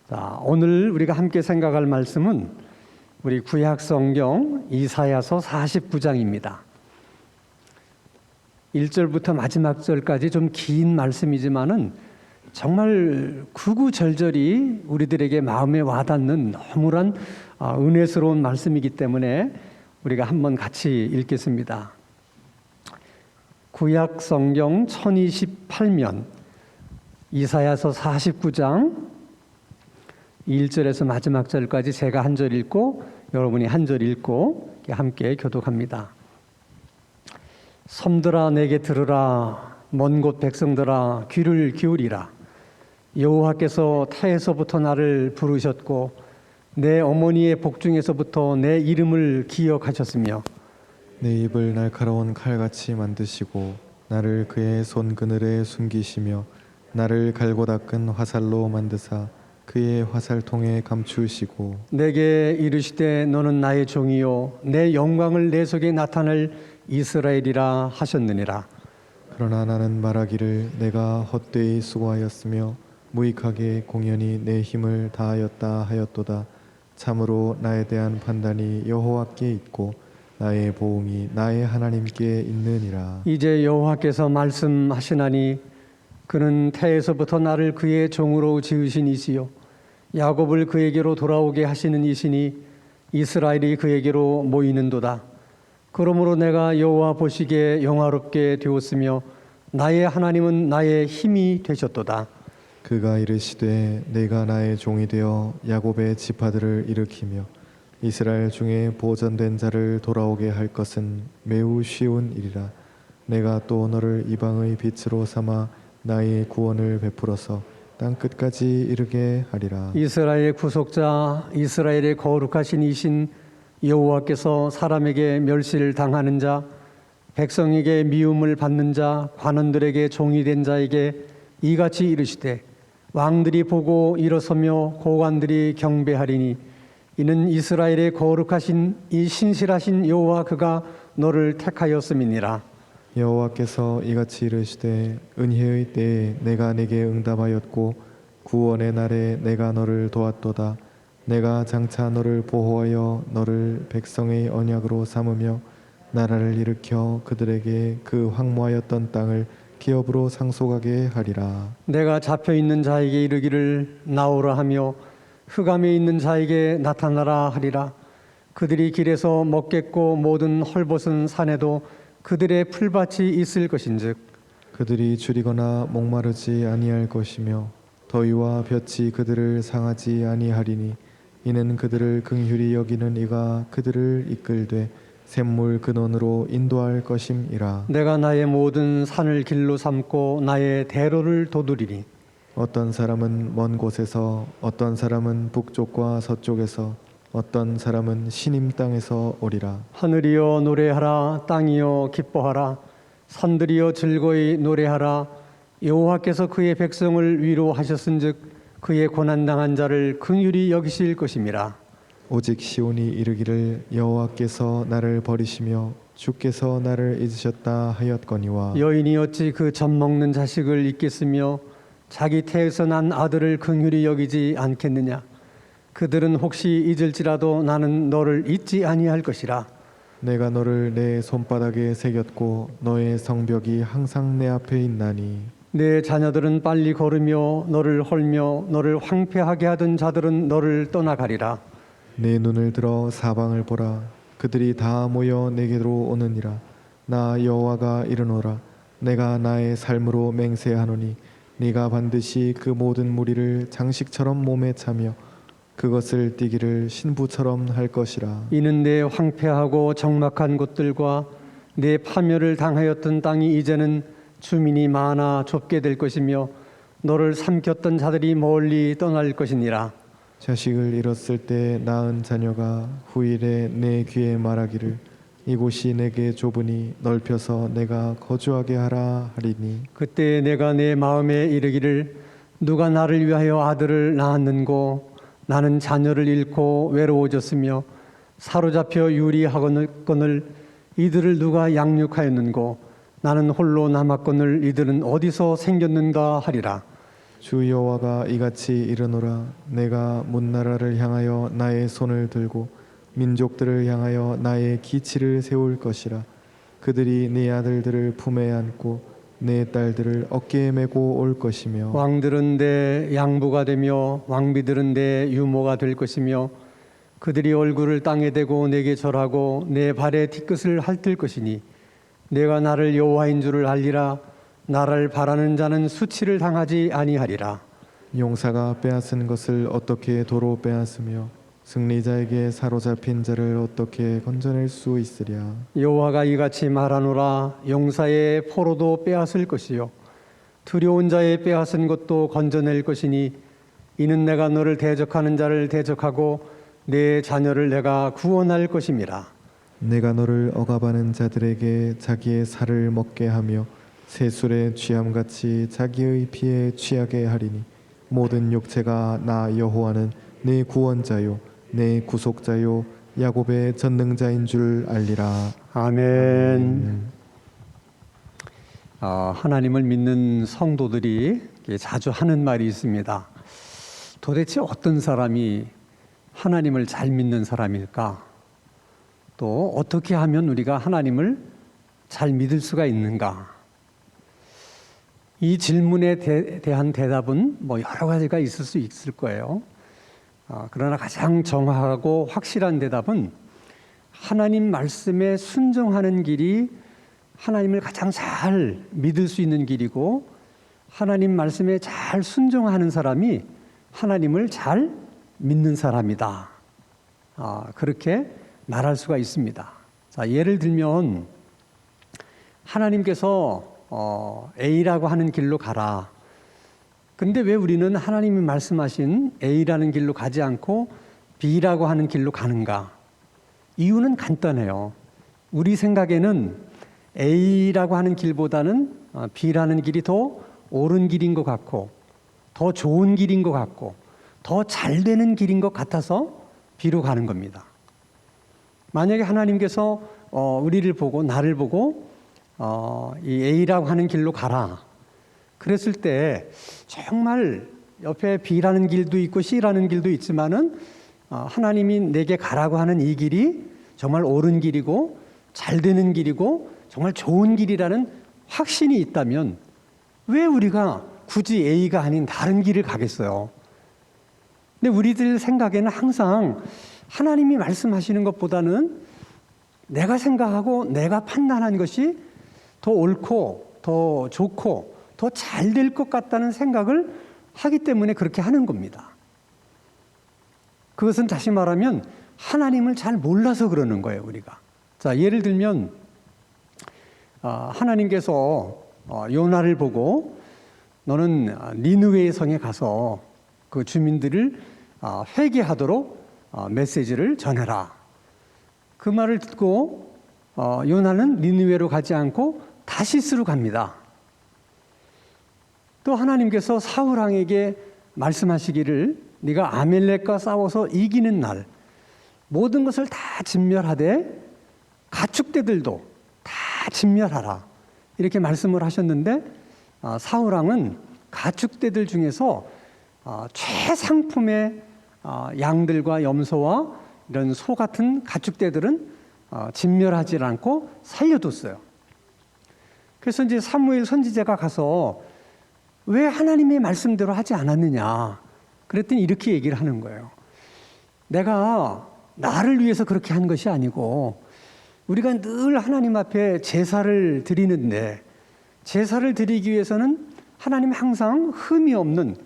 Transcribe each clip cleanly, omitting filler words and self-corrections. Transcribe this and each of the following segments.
자, 오늘 우리가 함께 생각할 말씀은 우리 구약 성경 이사야서 49장입니다. 1절부터 마지막 절까지 좀 긴 말씀이지만은 정말 구구절절이 우리들에게 마음에 와닿는 너무란 은혜스러운 말씀이기 때문에 우리가 한번 같이 읽겠습니다. 구약 성경 1028면 이사야서 49장 1절에서 마지막 절까지 제가 한 절 읽고 여러분이 한 절 읽고 함께 교독합니다. 섬들아 내게 들으라. 먼 곳 백성들아 귀를 기울이라. 여호와께서 태에서부터 나를 부르셨고 내 어머니의 복중에서부터 내 이름을 기억하셨으며 내 입을 날카로운 칼같이 만드시고 나를 그의 손 그늘에 숨기시며 나를 갈고 닦은 화살로 만드사 그의 화살통에 감추시고 내게 이르시되 너는 나의 종이요 내 영광을 내 속에 나타낼 이스라엘이라 하셨느니라. 그러나 나는 말하기를 내가 헛되이 수고하였으며 무익하게 공연히 내 힘을 다하였다 하였도다. 참으로 나에 대한 판단이 여호와께 있고 나의 보응이 나의 하나님께 있느니라. 이제 여호와께서 말씀하시나니 그는 태에서부터 나를 그의 종으로 지으신 이시요 야곱을 그에게로 돌아오게 하시는 이시니 이스라엘이 그에게로 모이는도다. 그러므로 내가 여호와 보시기에 영화롭게 되었으며 나의 하나님은 나의 힘이 되셨도다. 그가 이르시되 내가 나의 종이 되어 야곱의 지파들을 일으키며 이스라엘 중에 보전된 자를 돌아오게 할 것은 매우 쉬운 일이라. 내가 또 너를 이방의 빛으로 삼아 나의 구원을 베풀어서 땅 끝까지 이르게 하리라. 이스라엘의 구속자 이스라엘의 거룩하신 이신 여호와께서 사람에게 멸시를 당하는 자 백성에게 미움을 받는 자 관원들에게 종이 된 자에게 이같이 이르시되 왕들이 보고 일어서며 고관들이 경배하리니 이는 이스라엘의 거룩하신 이 신실하신 여호와 그가 너를 택하였음이니라. 여호와께서 이같이 이르시되 은혜의 때에 내가 네게 응답하였고 구원의 날에 내가 너를 도왔도다. 내가 장차 너를 보호하여 너를 백성의 언약으로 삼으며 나라를 일으켜 그들에게 그 황무하였던 땅을 기업으로 상속하게 하리라. 내가 잡혀있는 자에게 이르기를 나오라 하며 흑암에 있는 자에게 나타나라 하리라. 그들이 길에서 먹겠고 모든 헐벗은 산에도 그들의 풀밭이 있을 것인즉 그들이 줄이거나 목마르지 아니할 것이며 더위와 볕이 그들을 상하지 아니하리니 이는 그들을 긍휼히 여기는 이가 그들을 이끌되 샘물 근원으로 인도할 것임이라. 내가 나의 모든 산을 길로 삼고 나의 대로를 도두리니 어떤 사람은 먼 곳에서 어떤 사람은 북쪽과 서쪽에서 어떤 사람은 시님 땅에서 오리라. 하늘이여 노래하라. 땅이여 기뻐하라. 산들이여 즐거이 노래하라. 여호와께서 그의 백성을 위로하셨은즉 그의 고난당한 자를 긍휼히 여기실 것임이라. 오직 시온이 이르기를 여호와께서 나를 버리시며 주께서 나를 잊으셨다 하였거니와 여인이 어찌 그 젖 먹는 자식을 잊겠으며 자기 태에서 난 아들을 긍휼히 여기지 않겠느냐. 그들은 혹시 잊을지라도 나는 너를 잊지 아니할 것이라. 내가 너를 내 손바닥에 새겼고 너의 성벽이 항상 내 앞에 있나니 내 자녀들은 빨리 걸으며 너를 헐며 너를 황폐하게 하던 자들은 너를 떠나가리라. 내 눈을 들어 사방을 보라. 그들이 다 모여 내게로 오느니라. 나 여호와가 이르노라. 내가 나의 삶으로 맹세하노니 네가 반드시 그 모든 무리를 장식처럼 몸에 차며 그것을 띠기를 신부처럼 할 것이라. 이는 내 황폐하고 적막한 곳들과 내 파멸을 당하였던 땅이 이제는 주민이 많아 좁게 될 것이며 너를 삼켰던 자들이 멀리 떠날 것이니라. 자식을 잃었을 때 낳은 자녀가 후일에 내 귀에 말하기를 이곳이 내게 좁으니 넓혀서 내가 거주하게 하라 하리니 그때 내가 내 마음에 이르기를 누가 나를 위하여 아들을 낳았는고 나는 자녀를 잃고 외로워졌으며 사로잡혀 유리하거늘 이들을 누가 양육하였는고 나는 홀로 남았거늘 이들은 어디서 생겼는가 하리라. 주 여호와가 이같이 이르노라. 내가 문나라를 향하여 나의 손을 들고 민족들을 향하여 나의 기치를 세울 것이라. 그들이 네 아들들을 품에 안고 내 딸들을 어깨에 메고 올 것이며 왕들은 내 양부가 되며 왕비들은 내 유모가 될 것이며 그들이 얼굴을 땅에 대고 내게 절하고 내 발에 뒤끝을 핥을 것이니 내가 나를 여호와인 줄을 알리라. 나를 바라는 자는 수치를 당하지 아니하리라. 용사가 빼앗은 것을 어떻게 도로 빼앗으며 승리자에게 사로잡힌 자를 어떻게 건져낼 수 있으랴. 여호와가 이같이 말하노라. 용사의 포로도 빼앗을 것이요 두려운 자의 빼앗은 것도 건져낼 것이니 이는 내가 너를 대적하는 자를 대적하고 내 자녀를 내가 구원할 것임이라. 내가 너를 억압하는 자들에게 자기의 살을 먹게 하며 새술의 취함같이 자기의 피에 취하게 하리니 모든 육체가 나 여호와는 내 구원자요 내 구속자요 야곱의 전능자인 줄 알리라. 아멘. 하나님을 믿는 성도들이 자주 하는 말이 있습니다. 도대체 어떤 사람이 하나님을 잘 믿는 사람일까? 또 어떻게 하면 우리가 하나님을 잘 믿을 수가 있는가? 이 질문에 대한 대답은 여러 가지가 있을 수 있을 거예요. 그러나 가장 정확하고 확실한 대답은 하나님 말씀에 순종하는 길이 하나님을 가장 잘 믿을 수 있는 길이고 하나님 말씀에 잘 순종하는 사람이 하나님을 잘 믿는 사람이다. 그렇게 말할 수가 있습니다. 자, 예를 들면 하나님께서 A라고 하는 길로 가라. 근데 왜 우리는 하나님이 말씀하신 A라는 길로 가지 않고 B라고 하는 길로 가는가? 이유는 간단해요. 우리 생각에는 A라고 하는 길보다는 B라는 길이 더 옳은 길인 것 같고 더 좋은 길인 것 같고 더 잘 되는 길인 것 같아서 B로 가는 겁니다. 만약에 하나님께서 우리를 보고 나를 보고 이 A라고 하는 길로 가라. 그랬을 때 정말 옆에 B라는 길도 있고 C라는 길도 있지만은 하나님이 내게 가라고 하는 이 길이 정말 옳은 길이고 잘 되는 길이고 정말 좋은 길이라는 확신이 있다면 왜 우리가 굳이 A가 아닌 다른 길을 가겠어요? 근데 우리들 생각에는 항상 하나님이 말씀하시는 것보다는 내가 생각하고 내가 판단한 것이 더 옳고 더 좋고 더 잘 될 것 같다는 생각을 하기 때문에 그렇게 하는 겁니다. 그것은 다시 말하면 하나님을 잘 몰라서 그러는 거예요, 우리가. 자, 예를 들면 하나님께서 요나를 보고 너는 니느웨 성에 가서 그 주민들을 회개하도록 메시지를 전해라. 그 말을 듣고 요나는 니느웨로 가지 않고 다시스로 갑니다. 또 하나님께서 사울 왕에게 말씀하시기를 네가 아멜렉과 싸워서 이기는 날 모든 것을 다 진멸하되 가축대들도 다 진멸하라. 이렇게 말씀을 하셨는데 사울 왕은 가축대들 중에서 최상품의 양들과 염소와 이런 소 같은 가축대들은 진멸하지 않고 살려뒀어요. 그래서 이제 사무엘 선지자가 가서 왜 하나님의 말씀대로 하지 않았느냐 그랬더니 이렇게 얘기를 하는 거예요. 내가 나를 위해서 그렇게 한 것이 아니고 우리가 늘 하나님 앞에 제사를 드리는데 제사를 드리기 위해서는 하나님 항상 흠이 없는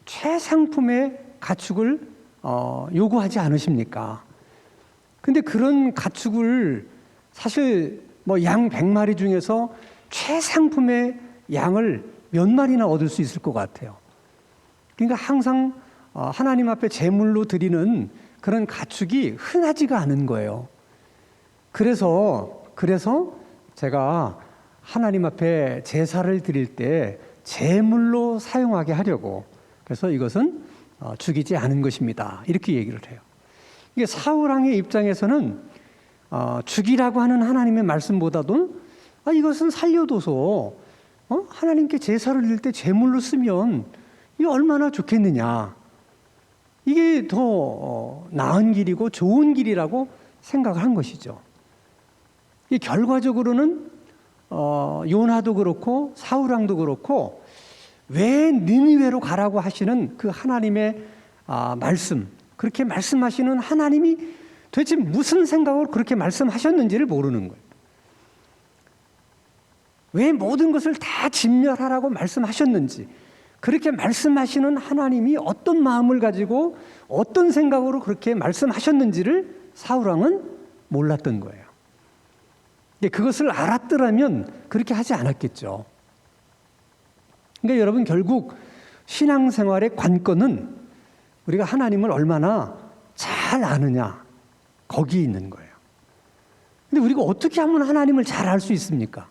최상품의 가축을 요구하지 않으십니까? 근데 그런 가축을 사실 양 100마리 중에서 최상품의 양을 몇 마리나 얻을 수 있을 것 같아요. 그러니까 항상 하나님 앞에 제물로 드리는 그런 가축이 흔하지가 않은 거예요. 그래서 제가 하나님 앞에 제사를 드릴 때 제물로 사용하게 하려고 그래서 이것은 죽이지 않은 것입니다. 이렇게 얘기를 해요. 이게 사울 왕의 입장에서는 죽이라고 하는 하나님의 말씀보다도 이것은 살려둬서 하나님께 제사를 드릴 때 제물로 쓰면 이게 얼마나 좋겠느냐. 이게 더 나은 길이고 좋은 길이라고 생각을 한 것이죠. 이 결과적으로는 요나도 그렇고 사울왕도 그렇고 왜 니느웨로 가라고 하시는 그 하나님의 말씀, 그렇게 말씀하시는 하나님이 도대체 무슨 생각으로 그렇게 말씀하셨는지를 모르는 거예요. 왜 모든 것을 다 진멸하라고 말씀하셨는지, 그렇게 말씀하시는 하나님이 어떤 마음을 가지고 어떤 생각으로 그렇게 말씀하셨는지를 사울왕은 몰랐던 거예요. 그것을 알았더라면 그렇게 하지 않았겠죠. 그러니까 여러분, 결국 신앙생활의 관건은 우리가 하나님을 얼마나 잘 아느냐, 거기에 있는 거예요. 근데 우리가 어떻게 하면 하나님을 잘 알 수 있습니까?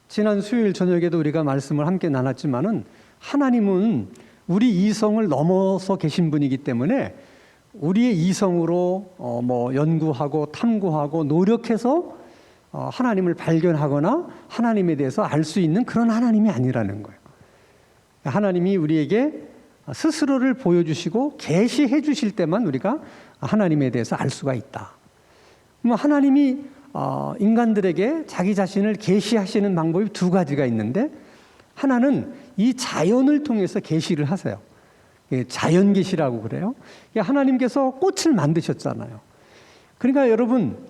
지난 수요일 저녁에도 우리가 말씀을 함께 나눴지만은 하나님은 우리 이성을 넘어서 계신 분이기 때문에 우리의 이성으로 연구하고 탐구하고 노력해서 하나님을 발견하거나 하나님에 대해서 알 수 있는 그런 하나님이 아니라는 거예요. 하나님이 우리에게 스스로를 보여주시고 계시해 주실 때만 우리가 하나님에 대해서 알 수가 있다. 하나님이 인간들에게 자기 자신을 계시하시는 방법이 두 가지가 있는데, 하나는 이 자연을 통해서 계시를 하세요. 자연 계시라고 그래요. 하나님께서 꽃을 만드셨잖아요. 그러니까 여러분,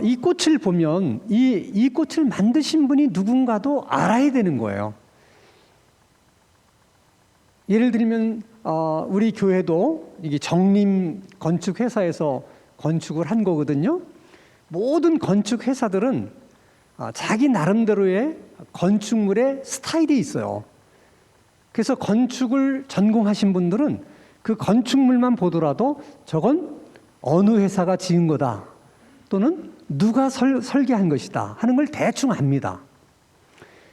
이 꽃을 보면 이 꽃을 만드신 분이 누군가도 알아야 되는 거예요. 예를 들면 우리 교회도 이게 정림 건축 회사에서 건축을 한 거거든요. 모든 건축 회사들은 자기 나름대로의 건축물의 스타일이 있어요. 그래서 건축을 전공하신 분들은 그 건축물만 보더라도 저건 어느 회사가 지은 거다, 또는 누가 설계한 것이다 하는 걸 대충 압니다.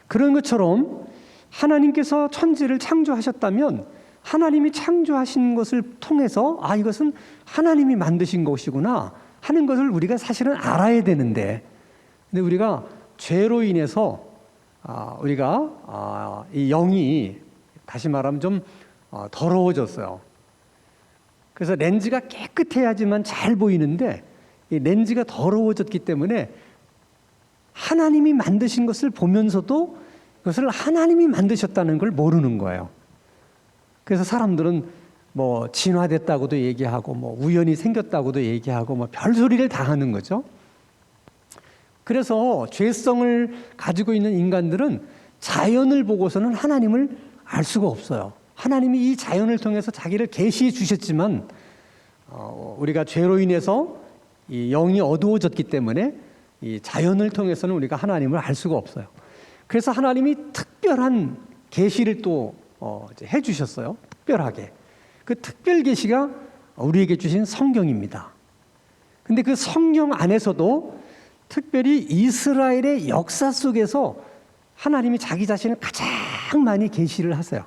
그런 것처럼 하나님께서 천지를 창조하셨다면 하나님이 창조하신 것을 통해서 이것은 하나님이 만드신 것이구나 하는 것을 우리가 사실은 알아야 되는데, 근데 우리가 죄로 인해서 우리가 이 영이 다시 말하면 좀 더러워졌어요. 그래서 렌즈가 깨끗해야지만 잘 보이는데 이 렌즈가 더러워졌기 때문에 하나님이 만드신 것을 보면서도 그것을 하나님이 만드셨다는 걸 모르는 거예요. 그래서 사람들은 진화됐다고도 얘기하고 우연히 생겼다고도 얘기하고 별소리를 다 하는 거죠. 그래서 죄성을 가지고 있는 인간들은 자연을 보고서는 하나님을 알 수가 없어요. 하나님이 이 자연을 통해서 자기를 계시해 주셨지만 우리가 죄로 인해서 이 영이 어두워졌기 때문에 이 자연을 통해서는 우리가 하나님을 알 수가 없어요. 그래서 하나님이 특별한 계시를 또 해주셨어요. 특별하게. 그 특별 계시가 우리에게 주신 성경입니다. 근데 그 성경 안에서도 특별히 이스라엘의 역사 속에서 하나님이 자기 자신을 가장 많이 계시를 하세요.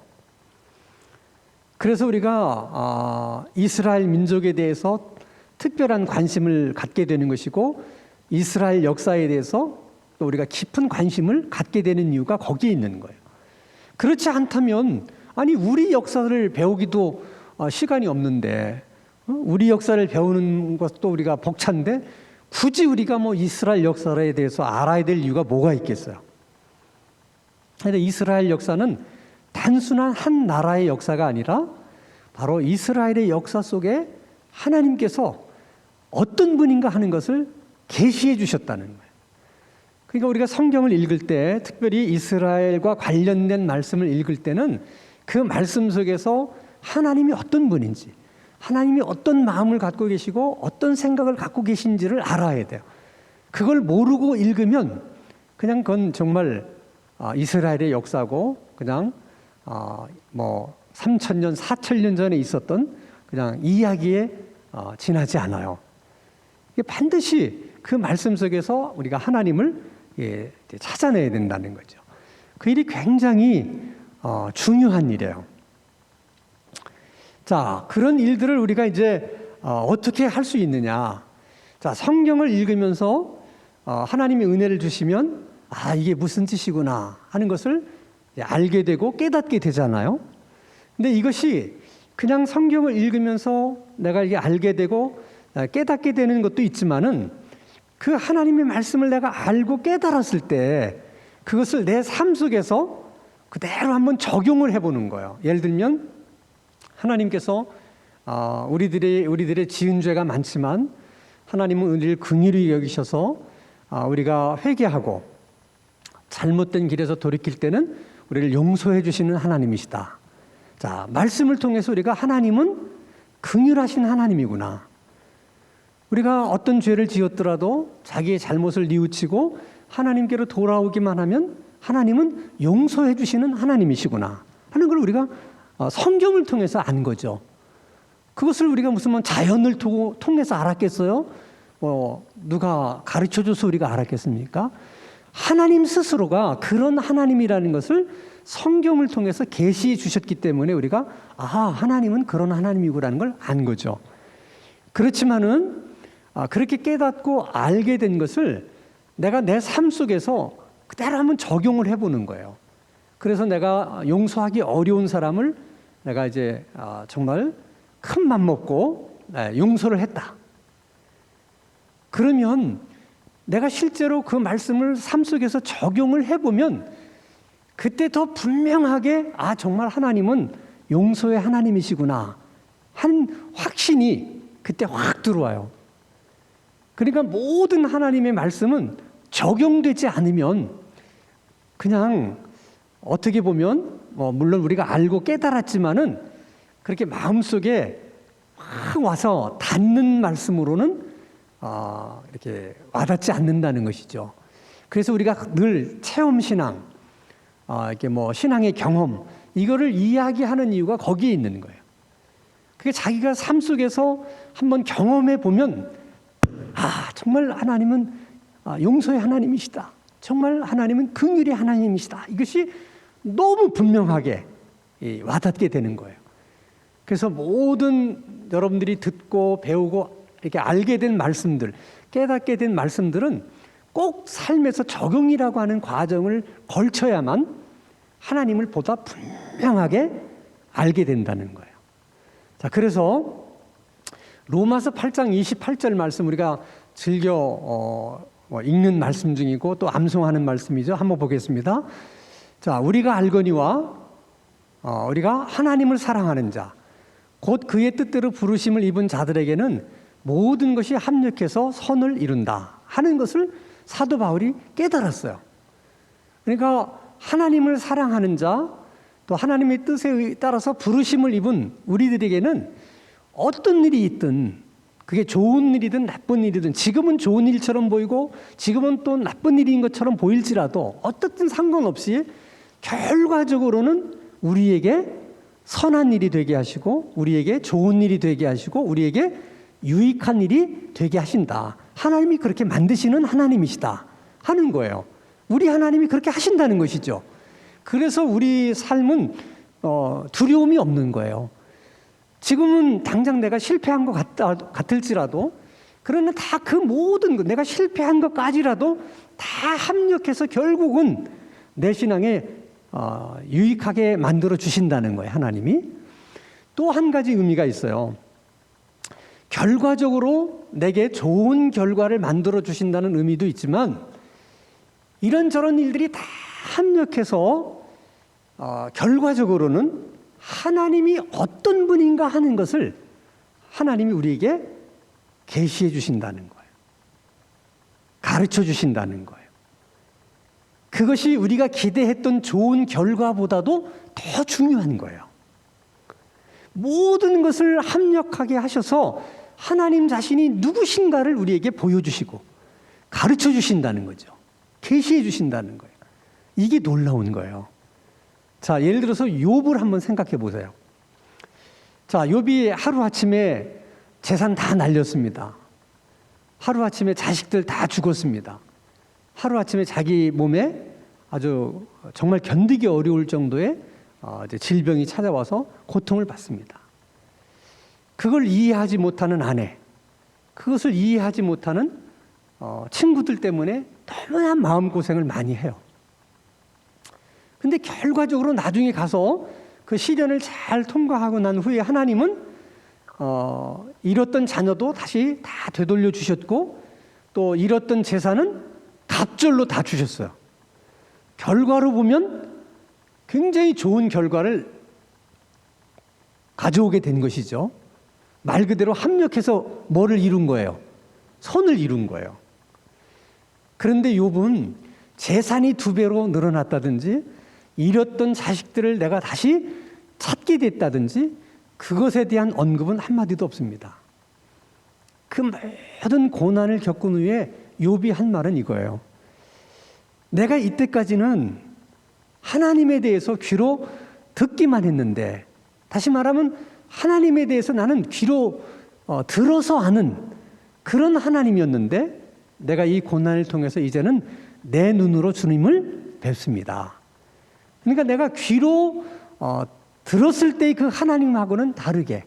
그래서 우리가 이스라엘 민족에 대해서 특별한 관심을 갖게 되는 것이고, 이스라엘 역사에 대해서 또 우리가 깊은 관심을 갖게 되는 이유가 거기에 있는 거예요. 그렇지 않다면 우리 역사를 배우기도 시간이 없는데, 우리 역사를 배우는 것도 우리가 벅찬데 굳이 우리가 이스라엘 역사에 대해서 알아야 될 이유가 뭐가 있겠어요? 그런데 이스라엘 역사는 단순한 한 나라의 역사가 아니라 바로 이스라엘의 역사 속에 하나님께서 어떤 분인가 하는 것을 계시해 주셨다는 거예요. 그러니까 우리가 성경을 읽을 때, 특별히 이스라엘과 관련된 말씀을 읽을 때는 그 말씀 속에서 하나님이 어떤 분인지, 하나님이 어떤 마음을 갖고 계시고 어떤 생각을 갖고 계신지를 알아야 돼요. 그걸 모르고 읽으면 그냥 그건 정말 이스라엘의 역사고 그냥 3,000년, 4,000년 전에 있었던 그냥 이야기에 지나지 않아요. 반드시 그 말씀 속에서 우리가 하나님을 찾아내야 된다는 거죠. 그 일이 굉장히 중요한 일이에요. 자, 그런 일들을 우리가 이제 어떻게 할 수 있느냐? 자, 성경을 읽으면서 하나님이 은혜를 주시면 이게 무슨 뜻이구나 하는 것을 알게 되고 깨닫게 되잖아요. 근데 이것이 그냥 성경을 읽으면서 내가 이게 알게 되고 깨닫게 되는 것도 있지만은 그 하나님의 말씀을 내가 알고 깨달았을 때 그것을 내 삶 속에서 그대로 한번 적용을 해보는 거예요. 예를 들면 하나님께서 우리들의 지은 죄가 많지만 하나님은 우리를 긍휼히 여기셔서 우리가 회개하고 잘못된 길에서 돌이킬 때는 우리를 용서해 주시는 하나님이시다. 자, 말씀을 통해서 우리가 하나님은 긍휼하신 하나님이구나. 우리가 어떤 죄를 지었더라도 자기의 잘못을 뉘우치고 하나님께로 돌아오기만 하면 하나님은 용서해 주시는 하나님이시구나 하는 걸 우리가 성경을 통해서 안 거죠. 그것을 우리가 무슨 자연을 통해서 알았겠어요? 누가 가르쳐줘서 우리가 알았겠습니까? 하나님 스스로가 그런 하나님이라는 것을 성경을 통해서 계시해 주셨기 때문에 우리가 하나님은 그런 하나님이구라는 걸 안 거죠. 그렇지만은 그렇게 깨닫고 알게 된 것을 내가 내 삶 속에서 그대로 한번 적용을 해보는 거예요. 그래서 내가 용서하기 어려운 사람을 내가 이제 정말 큰 맘 먹고 용서를 했다. 그러면 내가 실제로 그 말씀을 삶 속에서 적용을 해보면 그때 더 분명하게 정말 하나님은 용서의 하나님이시구나 한 확신이 그때 확 들어와요. 그러니까 모든 하나님의 말씀은 적용되지 않으면 그냥 어떻게 보면 물론 우리가 알고 깨달았지만은 그렇게 마음속에 확 와서 닿는 말씀으로는 이렇게 와닿지 않는다는 것이죠. 그래서 우리가 늘 체험신앙, 이렇게 신앙의 경험 이거를 이야기하는 이유가 거기에 있는 거예요. 그게 자기가 삶 속에서 한번 경험해 보면 정말 하나님은 용서의 하나님이시다. 정말 하나님은 긍휼의 하나님이시다. 이것이 너무 분명하게 와닿게 되는 거예요. 그래서 모든 여러분들이 듣고 배우고 이렇게 알게 된 말씀들, 깨닫게 된 말씀들은 꼭 삶에서 적용이라고 하는 과정을 걸쳐야만 하나님을 보다 분명하게 알게 된다는 거예요. 자, 그래서 로마서 8장 28절 말씀 우리가 즐겨 읽는 말씀 중이고 또 암송하는 말씀이죠. 한번 보겠습니다. 자, 우리가 알거니와 우리가 하나님을 사랑하는 자, 곧 그의 뜻대로 부르심을 입은 자들에게는 모든 것이 합력해서 선을 이룬다 하는 것을 사도 바울이 깨달았어요. 그러니까 하나님을 사랑하는 자, 또 하나님의 뜻에 따라서 부르심을 입은 우리들에게는 어떤 일이 있든 그게 좋은 일이든 나쁜 일이든 지금은 좋은 일처럼 보이고 지금은 또 나쁜 일인 것처럼 보일지라도 어떻든 상관없이 결과적으로는 우리에게 선한 일이 되게 하시고 우리에게 좋은 일이 되게 하시고 우리에게 유익한 일이 되게 하신다. 하나님이 그렇게 만드시는 하나님이시다 하는 거예요. 우리 하나님이 그렇게 하신다는 것이죠. 그래서 우리 삶은 두려움이 없는 거예요. 지금은 당장 내가 실패한 것 같을지라도 그러나 다 그 모든 것 내가 실패한 것까지라도 다 합력해서 결국은 내 신앙에 유익하게 만들어 주신다는 거예요. 하나님이. 또 한 가지 의미가 있어요. 결과적으로 내게 좋은 결과를 만들어 주신다는 의미도 있지만 이런저런 일들이 다 합력해서 결과적으로는 하나님이 어떤 분인가 하는 것을 하나님이 우리에게 계시해 주신다는 거예요. 가르쳐 주신다는 거예요. 그것이 우리가 기대했던 좋은 결과보다도 더 중요한 거예요. 모든 것을 합력하게 하셔서 하나님 자신이 누구신가를 우리에게 보여주시고 가르쳐 주신다는 거죠. 계시해 주신다는 거예요. 이게 놀라운 거예요. 자, 예를 들어서 욥을 한번 생각해 보세요. 자, 욥이 하루아침에 재산 다 날렸습니다. 하루아침에 자식들 다 죽었습니다. 하루아침에 자기 몸에 아주 정말 견디기 어려울 정도의 이제 질병이 찾아와서 고통을 받습니다. 그걸 이해하지 못하는 아내, 그것을 이해하지 못하는 친구들 때문에 너무나 마음고생을 많이 해요. 근데 결과적으로 나중에 가서 그 시련을 잘 통과하고 난 후에 하나님은 잃었던 자녀도 다시 다 되돌려 주셨고, 또 잃었던 재산은 갑절로 다 주셨어요. 결과로 보면 굉장히 좋은 결과를 가져오게 된 것이죠. 말 그대로 합력해서 뭐를 이룬 거예요? 선을 이룬 거예요. 그런데 욥은 재산이 2배로 늘어났다든지 잃었던 자식들을 내가 다시 찾게 됐다든지 그것에 대한 언급은 한마디도 없습니다. 그 모든 고난을 겪은 후에 욥이 한 말은 이거예요. 내가 이때까지는 하나님에 대해서 귀로 듣기만 했는데, 다시 말하면 하나님에 대해서 나는 귀로 들어서 아는 그런 하나님이었는데, 내가 이 고난을 통해서 이제는 내 눈으로 주님을 뵙습니다. 그러니까 내가 귀로 들었을 때의 그 하나님하고는 다르게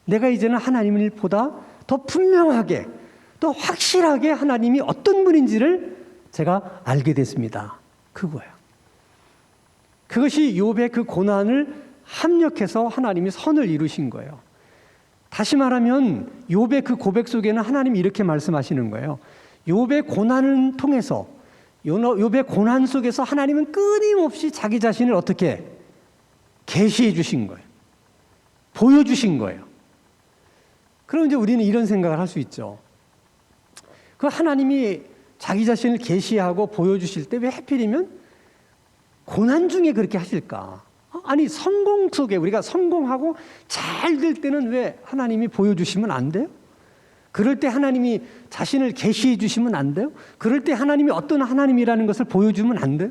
내가 이제는 하나님을 보다 더 분명하게, 더 확실하게 하나님이 어떤 분인지를 제가 알게 됐습니다. 그거예요. 그것이 욥의 그 고난을 합력해서 하나님이 선을 이루신 거예요. 다시 말하면 욥의 그 고백 속에는 하나님이 이렇게 말씀하시는 거예요. 욥의 고난을 통해서, 욥의 고난 속에서 하나님은 끊임없이 자기 자신을 어떻게 계시해 주신 거예요. 보여주신 거예요. 그럼 이제 우리는 이런 생각을 할 수 있죠. 그 하나님이 자기 자신을 계시하고 보여주실 때 왜 하필이면 고난 중에 그렇게 하실까? 아니, 성공 속에, 우리가 성공하고 잘 될 때는 왜 하나님이 보여주시면 안 돼요? 그럴 때 하나님이 자신을 계시해 주시면 안 돼요? 그럴 때 하나님이 어떤 하나님이라는 것을 보여주면 안 돼요?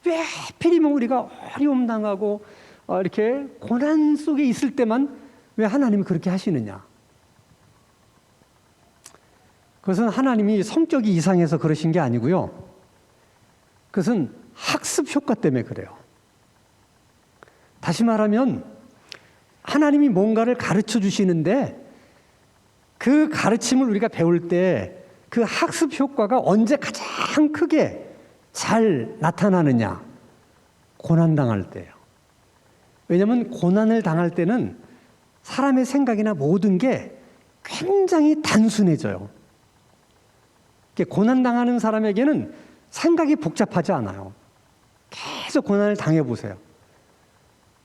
왜 하필이면 우리가 어려움 당하고 이렇게 고난 속에 있을 때만 왜 하나님이 그렇게 하시느냐? 그것은 하나님이 성격이 이상해서 그러신 게 아니고요. 그것은 학습 효과 때문에 그래요. 다시 말하면 하나님이 뭔가를 가르쳐 주시는데 그 가르침을 우리가 배울 때 그 학습 효과가 언제 가장 크게 잘 나타나느냐? 고난당할 때예요. 왜냐하면 고난을 당할 때는 사람의 생각이나 모든 게 굉장히 단순해져요. 고난당하는 사람에게는 생각이 복잡하지 않아요. 계속 고난을 당해보세요.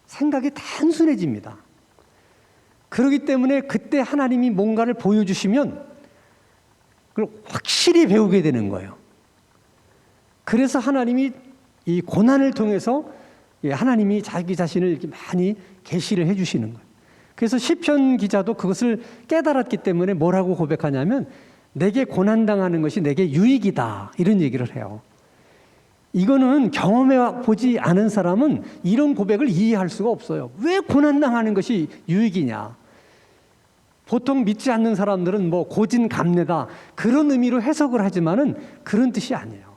생각이 단순해집니다. 그렇기 때문에 그때 하나님이 뭔가를 보여주시면 그걸 확실히 배우게 되는 거예요. 그래서 하나님이 이 고난을 통해서 하나님이 자기 자신을 이렇게 많이 계시를 해주시는 거예요. 그래서 시편 기자도 그것을 깨달았기 때문에 뭐라고 고백하냐면 내게 고난당하는 것이 내게 유익이다, 이런 얘기를 해요. 이거는 경험해 보지 않은 사람은 이런 고백을 이해할 수가 없어요. 왜 고난당하는 것이 유익이냐? 보통 믿지 않는 사람들은 뭐 고진감래다 그런 의미로 해석을 하지만은 그런 뜻이 아니에요.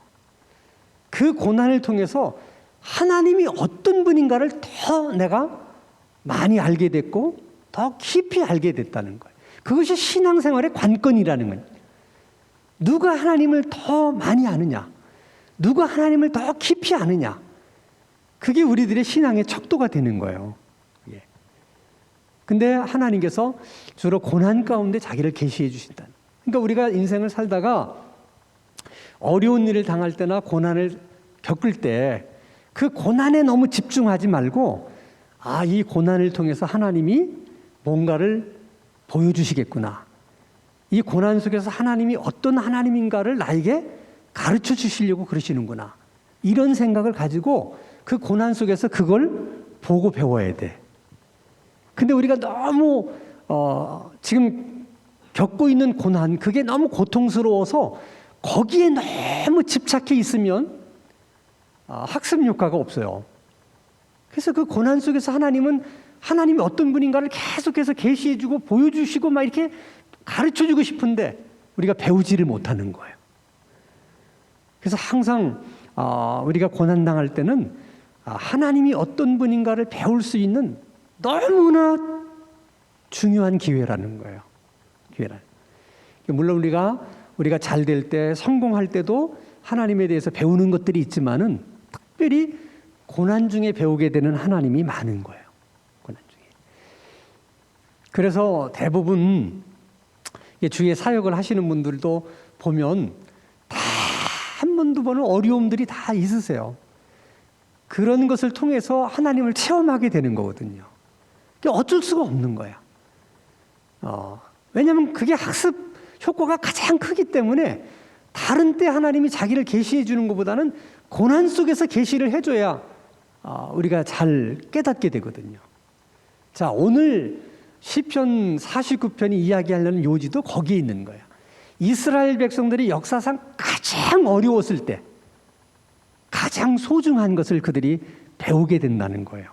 그 고난을 통해서 하나님이 어떤 분인가를 더 내가 많이 알게 됐고 더 깊이 알게 됐다는 거예요. 그것이 신앙생활의 관건이라는 거예요. 누가 하나님을 더 많이 아느냐, 누가 하나님을 더 깊이 아느냐, 그게 우리들의 신앙의 척도가 되는 거예요. 근데 하나님께서 주로 고난 가운데 자기를 계시해 주신다. 그러니까 우리가 인생을 살다가 어려운 일을 당할 때나 고난을 겪을 때 그 고난에 너무 집중하지 말고 이 고난을 통해서 하나님이 뭔가를 보여주시겠구나. 이 고난 속에서 하나님이 어떤 하나님인가를 나에게 가르쳐 주시려고 그러시는구나. 이런 생각을 가지고 그 고난 속에서 그걸 보고 배워야 돼. 근데 우리가 너무 지금 겪고 있는 고난, 그게 너무 고통스러워서 거기에 너무 집착해 있으면 학습 효과가 없어요. 그래서 그 고난 속에서 하나님이 어떤 분인가를 계속해서 계시해주고 보여주시고 막 이렇게 가르쳐주고 싶은데 우리가 배우지를 못하는 거예요. 그래서 항상 우리가 고난당할 때는 하나님이 어떤 분인가를 배울 수 있는 너무나 중요한 기회라는 거예요. 물론 우리가 잘 될 때, 성공할 때도 하나님에 대해서 배우는 것들이 있지만은 특별히 고난 중에 배우게 되는 하나님이 많은 거예요. 고난 중에. 그래서 대부분 주의 사역을 하시는 분들도 보면 다 한 번, 두 번은 어려움들이 다 있으세요. 그런 것을 통해서 하나님을 체험하게 되는 거거든요. 어쩔 수가 없는 거야. 왜냐하면 그게 학습 효과가 가장 크기 때문에 다른 때 하나님이 자기를 계시해 주는 것보다는 고난 속에서 계시를 해줘야 우리가 잘 깨닫게 되거든요. 자, 오늘 시편 49편이 이야기하려는 요지도 거기에 있는 거예요. 이스라엘 백성들이 역사상 가장 어려웠을 때 가장 소중한 것을 그들이 배우게 된다는 거예요.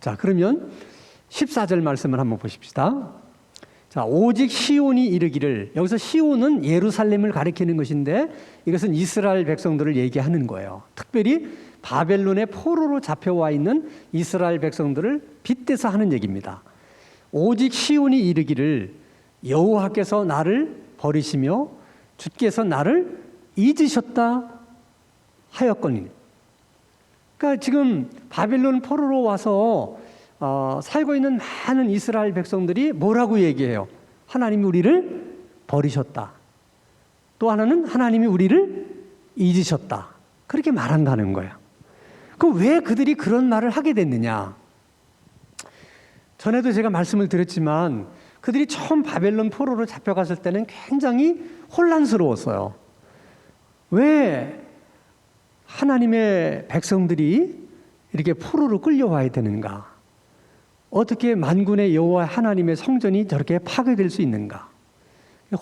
자, 그러면 14절 말씀을 한번 보십시다. 자, 오직 시온이 이르기를, 여기서 시온은 예루살렘을 가리키는 것인데 이것은 이스라엘 백성들을 얘기하는 거예요. 특별히 바벨론의 포로로 잡혀와 있는 이스라엘 백성들을 빗대서 하는 얘기입니다. 오직 시온이 이르기를 여호와께서 나를 버리시며 주께서 나를 잊으셨다 하였거니. 그러니까 지금 바벨론 포로로 와서 살고 있는 많은 이스라엘 백성들이 뭐라고 얘기해요? 하나님이 우리를 버리셨다. 또 하나는 하나님이 우리를 잊으셨다. 그렇게 말한다는 거야. 그럼 왜 그들이 그런 말을 하게 됐느냐? 전에도 제가 말씀을 드렸지만 그들이 처음 바벨론 포로로 잡혀갔을 때는 굉장히 혼란스러웠어요. 왜 하나님의 백성들이 이렇게 포로로 끌려와야 되는가? 어떻게 만군의 여호와 하나님의 성전이 저렇게 파괴될 수 있는가?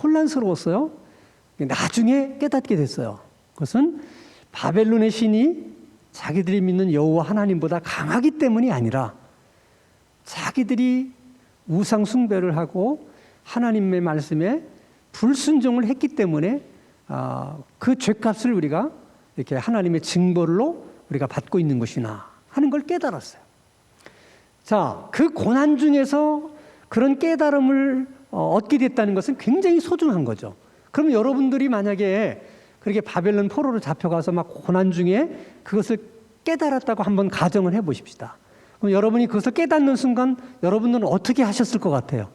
혼란스러웠어요. 나중에 깨닫게 됐어요. 그것은 바벨론의 신이 자기들이 믿는 여호와 하나님보다 강하기 때문이 아니라 자기들이 우상 숭배를 하고 하나님의 말씀에 불순종을 했기 때문에 그 죄값을 우리가 이렇게 하나님의 징벌로 우리가 받고 있는 것이나 하는 걸 깨달았어요. 자, 그 고난 중에서 그런 깨달음을 얻게 됐다는 것은 굉장히 소중한 거죠. 그럼 여러분들이 만약에 그렇게 바벨론 포로로 잡혀가서 막 고난 중에 그것을 깨달았다고 한번 가정을 해보십시다. 그럼 여러분이 그것을 깨닫는 순간 여러분들은 어떻게 하셨을 것 같아요?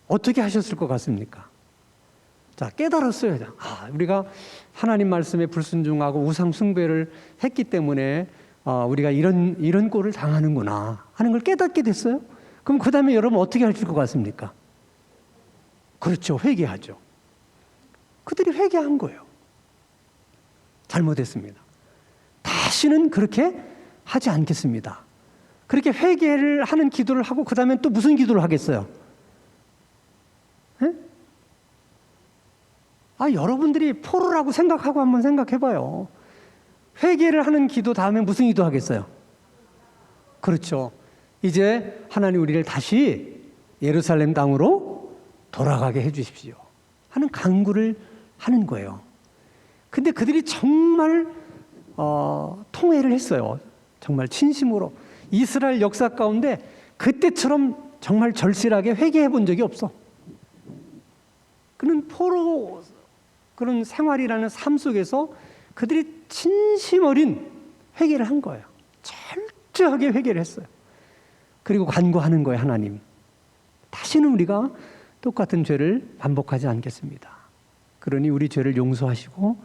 어떻게 하셨을 것 같습니까? 자, 깨달았어요. 우리가 하나님 말씀에 불순종하고 우상 숭배를 했기 때문에 우리가 이런 꼴을 당하는구나 하는 걸 깨닫게 됐어요. 그럼 그 다음에 여러분 어떻게 하실 것 같습니까? 그렇죠. 회개하죠. 그들이 회개한 거예요. 잘못했습니다. 다시는 그렇게 하지 않겠습니다. 그렇게 회개를 하는 기도를 하고 그 다음에 또 무슨 기도를 하겠어요? 여러분들이 포로라고 생각하고 한번 생각해봐요. 회개를 하는 기도 다음에 무슨 기도 하겠어요? 그렇죠. 이제 하나님 우리를 다시 예루살렘 땅으로 돌아가게 해주십시오 하는 간구를 하는 거예요. 근데 그들이 정말 통회를 했어요. 정말 진심으로. 이스라엘 역사 가운데 그때처럼 정말 절실하게 회개해 본 적이 없어. 그는 포로 그런 생활이라는 삶 속에서 그들이 진심 어린 회개를 한 거예요. 철저하게 회개를 했어요. 그리고 간구하는 거예요. 하나님, 다시는 우리가 똑같은 죄를 반복하지 않겠습니다. 그러니 우리 죄를 용서하시고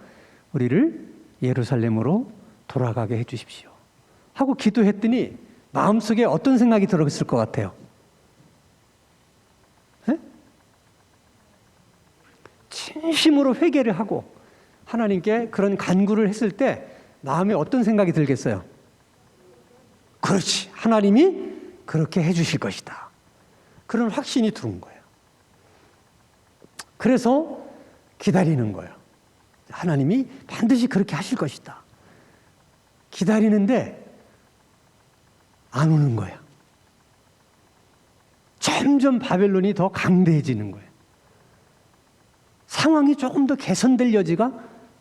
우리를 예루살렘으로 돌아가게 해 주십시오 하고 기도했더니 마음속에 어떤 생각이 들었을 것 같아요? 진심으로 회개를 하고 하나님께 그런 간구를 했을 때 마음에 어떤 생각이 들겠어요? 그렇지, 하나님이 그렇게 해주실 것이다. 그런 확신이 들은 거예요. 그래서 기다리는 거예요. 하나님이 반드시 그렇게 하실 것이다. 기다리는데 안 오는 거예요. 점점 바벨론이 더 강대해지는 거예요. 상황이 조금 더 개선될 여지가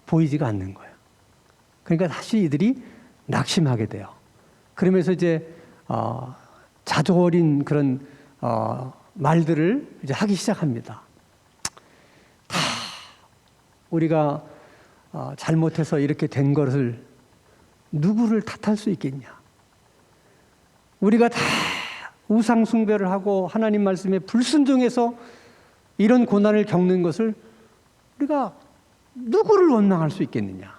보이지가 않는 거예요. 그러니까 다시 이들이 낙심하게 돼요. 그러면서 이제 자조 어린 그런 말들을 이제 하기 시작합니다. 다 우리가 잘못해서 이렇게 된 것을 누구를 탓할 수 있겠냐? 우리가 다 우상 숭배를 하고 하나님 말씀에 불순종해서 이런 고난을 겪는 것을 우리가 누구를 원망할 수 있겠느냐?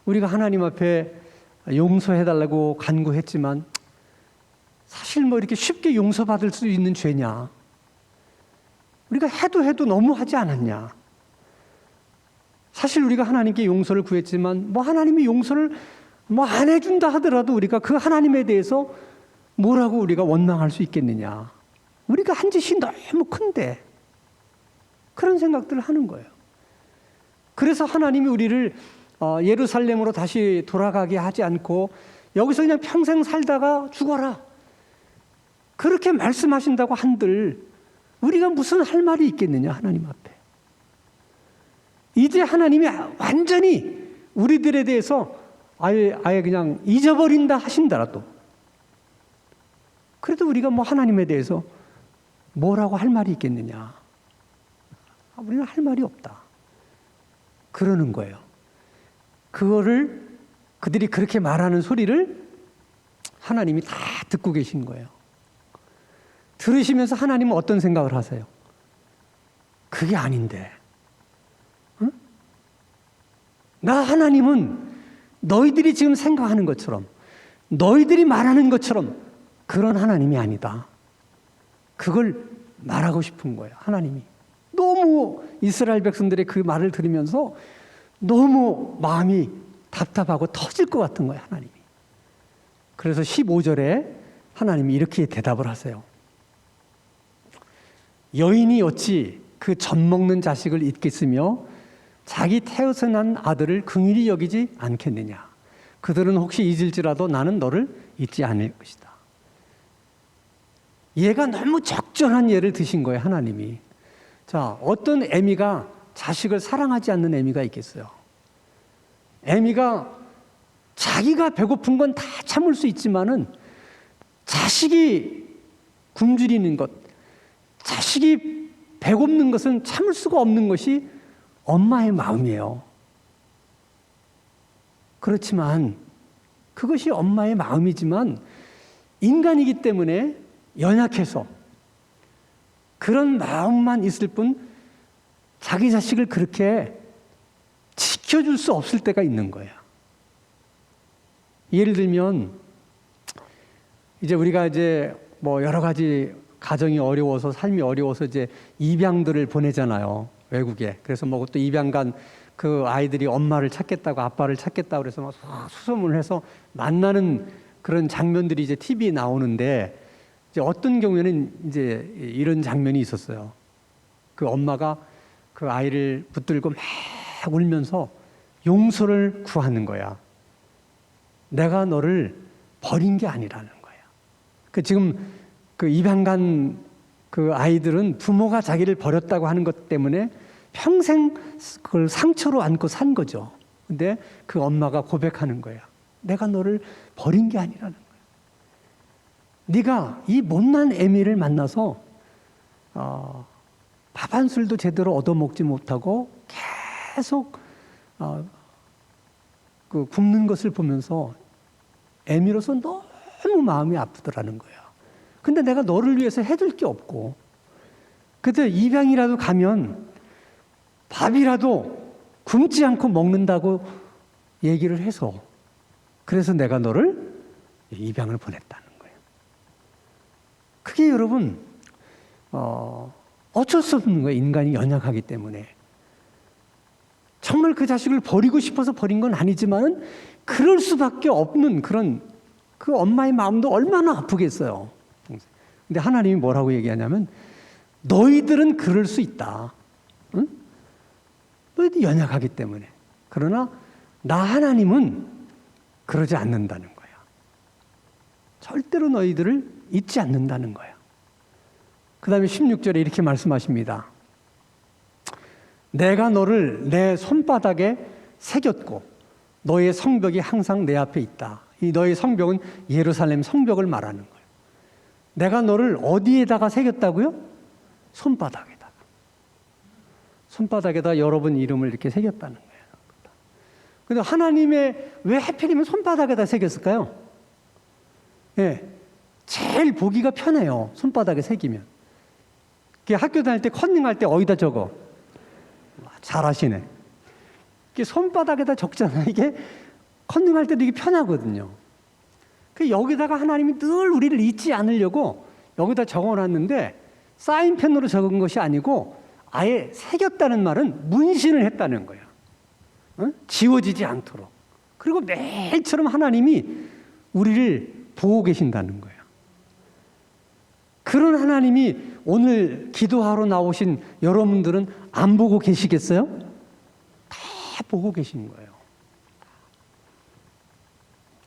우리가 하나님 앞에 용서해달라고 간구했지만 사실 뭐 이렇게 쉽게 용서받을 수 있는 죄냐? 우리가 해도 너무 하지 않았냐? 사실 우리가 하나님께 용서를 구했지만 뭐 하나님이 용서를 뭐 안 해준다 하더라도 우리가 그 하나님에 대해서 뭐라고 우리가 원망할 수 있겠느냐? 우리가 한 짓이 너무 큰데 그런 생각들을 하는 거예요. 그래서 하나님이 우리를 예루살렘으로 다시 돌아가게 하지 않고 여기서 그냥 평생 살다가 죽어라, 그렇게 말씀하신다고 한들 우리가 무슨 할 말이 있겠느냐? 하나님 앞에. 이제 하나님이 완전히 우리들에 대해서 아예 그냥 잊어버린다 하신다라도 그래도 우리가 뭐 하나님에 대해서 뭐라고 할 말이 있겠느냐? 우리는 할 말이 없다. 그러는 거예요. 그거를 그들이 그렇게 말하는 소리를 하나님이 다 듣고 계신 거예요. 들으시면서 하나님은 어떤 생각을 하세요? 그게 아닌데. 응? 나 하나님은 너희들이 지금 생각하는 것처럼, 너희들이 말하는 것처럼 그런 하나님이 아니다. 그걸 말하고 싶은 거예요. 하나님이. 너무 이스라엘 백성들의 그 말을 들으면서 너무 마음이 답답하고 터질 것 같은 거예요. 하나님이. 그래서 15절에 하나님이 이렇게 대답을 하세요. 여인이 어찌 그 젖 먹는 자식을 잊겠으며 자기 태어서 난 아들을 긍휼히 여기지 않겠느냐? 그들은 혹시 잊을지라도 나는 너를 잊지 않을 것이다. 얘가 너무 적절한 예를 드신 거예요. 하나님이. 자, 어떤 애미가 자식을 사랑하지 않는 애미가 있겠어요? 애미가 자기가 배고픈 건 다 참을 수 있지만은 자식이 굶주리는 것, 자식이 배고픈 것은 참을 수가 없는 것이 엄마의 마음이에요. 그렇지만 그것이 엄마의 마음이지만 인간이기 때문에 연약해서 그런 마음만 있을 뿐 자기 자식을 그렇게 지켜줄 수 없을 때가 있는 거예요. 예를 들면 이제 우리가 이제 뭐 여러 가지 가정이 어려워서 삶이 어려워서 이제 입양들을 보내잖아요. 외국에. 그래서 뭐 또 입양 간 그 아이들이 엄마를 찾겠다고 아빠를 찾겠다고 그래서 막 수소문을 해서 만나는 그런 장면들이 이제 TV에 나오는데 이제 어떤 경우에는 이제 이런 장면이 있었어요. 그 엄마가 그 아이를 붙들고 막 울면서 용서를 구하는 거야. 내가 너를 버린 게 아니라는 거야. 그 지금 그 입양 간 그 아이들은 부모가 자기를 버렸다고 하는 것 때문에 평생 그걸 상처로 안고 산 거죠. 근데 그 엄마가 고백하는 거야. 내가 너를 버린 게 아니라는 거야. 네가 이 못난 애미를 만나서 밥 한 술도 제대로 얻어먹지 못하고 계속 그 굶는 것을 보면서 애미로서 너무 마음이 아프더라는 거야. 근데 내가 너를 위해서 해줄 게 없고 그때 입양이라도 가면 밥이라도 굶지 않고 먹는다고 얘기를 해서 그래서 내가 너를 입양을 보냈다는 거예요. 그게 여러분 어쩔 수 없는 거예요. 인간이 연약하기 때문에. 정말 그 자식을 버리고 싶어서 버린 건 아니지만 그럴 수밖에 없는 그런 그 엄마의 마음도 얼마나 아프겠어요. 근데 하나님이 뭐라고 얘기하냐면 너희들은 그럴 수 있다. 응? 너희들 연약하기 때문에. 그러나 나 하나님은 그러지 않는다는 거야. 절대로 너희들을 잊지 않는다는 거야. 그 다음에 16절에 이렇게 말씀하십니다. 내가 너를 내 손바닥에 새겼고 너의 성벽이 항상 내 앞에 있다. 이 너의 성벽은 예루살렘 성벽을 말하는 거예요. 내가 너를 어디에다가 새겼다고요? 손바닥에다가. 손바닥에다 여러분 이름을 이렇게 새겼다는 거예요. 근데 하나님의 왜 하필이면 손바닥에다 새겼을까요? 예, 제일 보기가 편해요. 손바닥에 새기면. 학교 다닐 때 컨닝할 때 어디다 적어? 잘하시네. 손바닥에다 적잖아요. 이게 컨닝할 때도 이게 편하거든요. 여기다가 하나님이 늘 우리를 잊지 않으려고 여기다 적어놨는데 사인펜으로 적은 것이 아니고 아예 새겼다는 말은 문신을 했다는 거예요. 지워지지 않도록. 그리고 매일처럼 하나님이 우리를 보고 계신다는 거예요. 그런 하나님이 오늘 기도하러 나오신 여러분들은 안 보고 계시겠어요? 다 보고 계신 거예요.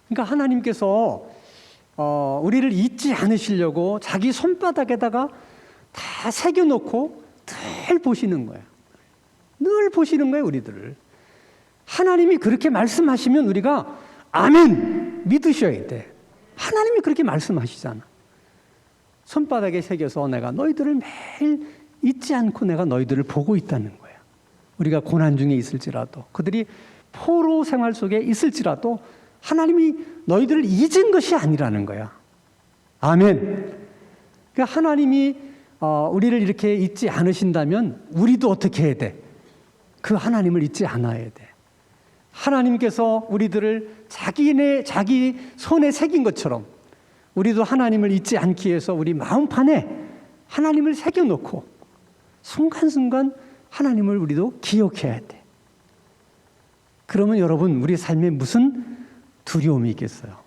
그러니까 하나님께서 우리를 잊지 않으시려고 자기 손바닥에다가 다 새겨놓고 늘 보시는 거예요. 늘 보시는 거예요, 우리들을. 하나님이 그렇게 말씀하시면 우리가 아멘 믿으셔야 돼. 하나님이 그렇게 말씀하시잖아. 손바닥에 새겨서 내가 너희들을 매일 잊지 않고 내가 너희들을 보고 있다는 거야. 우리가 고난 중에 있을지라도, 그들이 포로 생활 속에 있을지라도 하나님이 너희들을 잊은 것이 아니라는 거야. 아멘. 그러니까 하나님이 우리를 이렇게 잊지 않으신다면 우리도 어떻게 해야 돼? 그 하나님을 잊지 않아야 돼. 하나님께서 우리들을 자기 손에 새긴 것처럼 우리도 하나님을 잊지 않기 위해서 우리 마음판에 하나님을 새겨놓고 순간순간 하나님을 우리도 기억해야 돼. 그러면 여러분, 우리 삶에 무슨 두려움이 있겠어요?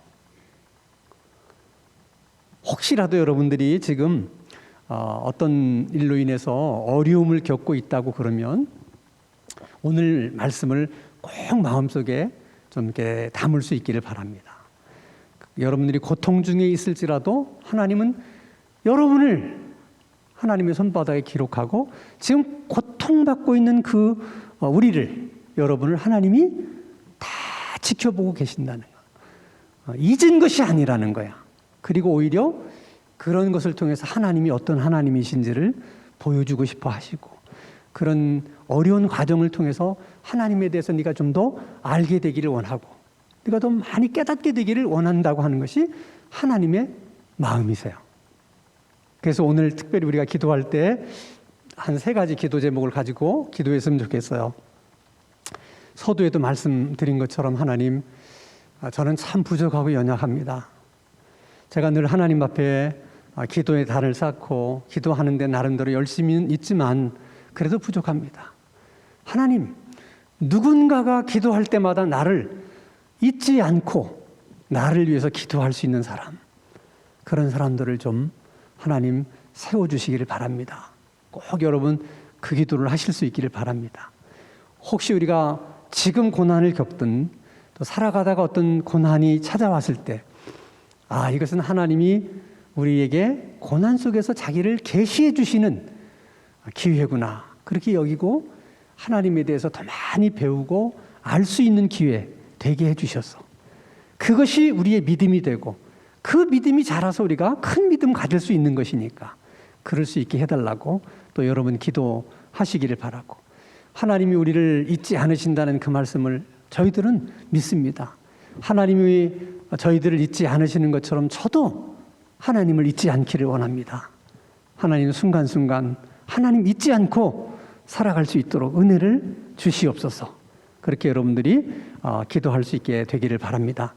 혹시라도 여러분들이 지금 어떤 일로 인해서 어려움을 겪고 있다고 그러면 오늘 말씀을 꼭 마음속에 좀 이렇게 담을 수 있기를 바랍니다. 여러분들이 고통 중에 있을지라도 하나님은 여러분을 하나님의 손바닥에 기록하고 지금 고통받고 있는 우리를, 여러분을 하나님이 다 지켜보고 계신다는 거. 잊은 것이 아니라는 거야. 그리고 오히려 그런 것을 통해서 하나님이 어떤 하나님이신지를 보여주고 싶어 하시고, 그런 어려운 과정을 통해서 하나님에 대해서 네가 좀 더 알게 되기를 원하고 네가 더 많이 깨닫게 되기를 원한다고 하는 것이 하나님의 마음이세요. 그래서 오늘 특별히 우리가 기도할 때 한 3가지 기도 제목을 가지고 기도했으면 좋겠어요. 서두에도 말씀드린 것처럼 하나님, 저는 참 부족하고 연약합니다. 제가 늘 하나님 앞에 기도의 달을 쌓고 기도하는데 나름대로 열심히는 있지만 그래도 부족합니다. 하나님, 누군가가 기도할 때마다 나를 잊지 않고 나를 위해서 기도할 수 있는 사람, 그런 사람들을 좀 하나님 세워주시기를 바랍니다. 꼭 여러분 그 기도를 하실 수 있기를 바랍니다. 혹시 우리가 지금 고난을 겪든 또 살아가다가 어떤 고난이 찾아왔을 때, 이것은 하나님이 우리에게 고난 속에서 자기를 계시해 주시는 기회구나, 그렇게 여기고 하나님에 대해서 더 많이 배우고 알 수 있는 기회 되게 해주셔서 그것이 우리의 믿음이 되고 그 믿음이 자라서 우리가 큰 믿음 가질 수 있는 것이니까 그럴 수 있게 해달라고 또 여러분 기도하시기를 바라고, 하나님이 우리를 잊지 않으신다는 그 말씀을 저희들은 믿습니다. 하나님이 저희들을 잊지 않으시는 것처럼 저도 하나님을 잊지 않기를 원합니다. 하나님 순간순간 하나님 잊지 않고 살아갈 수 있도록 은혜를 주시옵소서. 그렇게 여러분들이 기도할 수 있게 되기를 바랍니다.